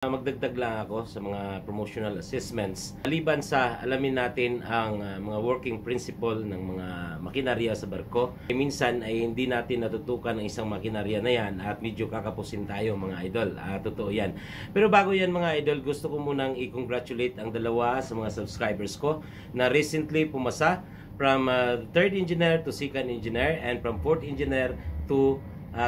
Magdagdag lang ako sa mga promotional assessments. Maliban sa alamin natin ang mga working principle ng mga makinarya sa barko, minsan ay hindi natin natutukan ang isang makinarya na yan at medyo kakapusin tayo mga idol. Totoo yan. Pero bago yan mga idol, gusto ko munang i-congratulate ang dalawa sa mga subscribers ko na recently pumasa from third engineer to second engineer and from fourth engineer to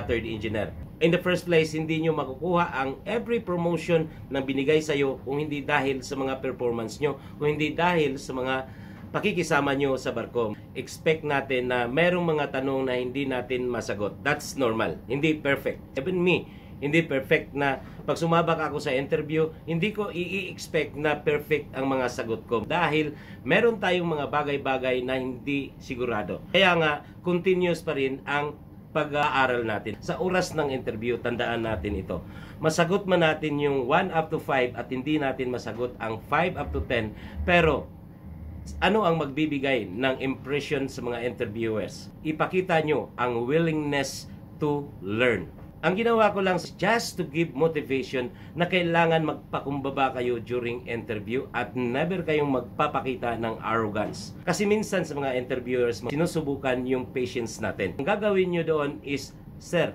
third engineer. In the first place, hindi nyo makukuha ang every promotion na binigay sa iyo kung hindi dahil sa mga performance nyo, kung hindi dahil sa mga pakikisama nyo sa barko. Expect natin na merong mga tanong na hindi natin masagot. That's normal. Hindi perfect. Even me, hindi perfect na pag sumabak ako sa interview, hindi ko i-expect na perfect ang mga sagot ko. Dahil meron tayong mga bagay-bagay na hindi sigurado. Kaya nga, continuous pa rin ang pag-aaral natin. Sa oras ng interview, tandaan natin ito. Masagot man natin yung 1 up to 5 at hindi natin masagot ang 5 up to 10, pero ano ang magbibigay ng impression sa mga interviewers? Ipakita nyo ang willingness to learn. Ang ginawa ko lang just to give motivation na kailangan magpakumbaba kayo during interview at never kayong magpapakita ng arrogance. Kasi minsan sa mga interviewers, sinusubukan yung patience natin. Ang gagawin nyo doon is, Sir,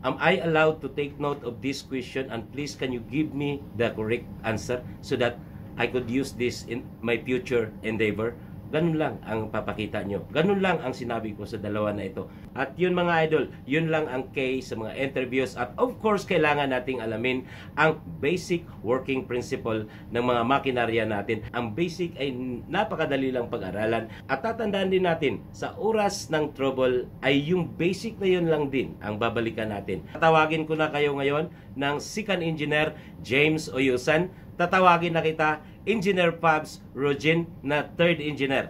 am I allowed to take note of this question and please can you give me the correct answer so that I could use this in my future endeavor? Ganun lang ang papakita nyo. Ganun lang ang sinabi ko sa dalawa na ito. At yun mga idol, yun lang ang key sa mga interviews. At of course, kailangan nating alamin ang basic working principle ng mga makinarya natin. Ang basic ay napakadali lang pag-aralan. At tatandaan din natin, sa oras ng trouble ay yung basic na yun lang din ang babalikan natin. Tatawagin ko na kayo ngayon ng second engineer James Oyusan. Tatawagin na kita Engineer Pabs Rogin na third engineer.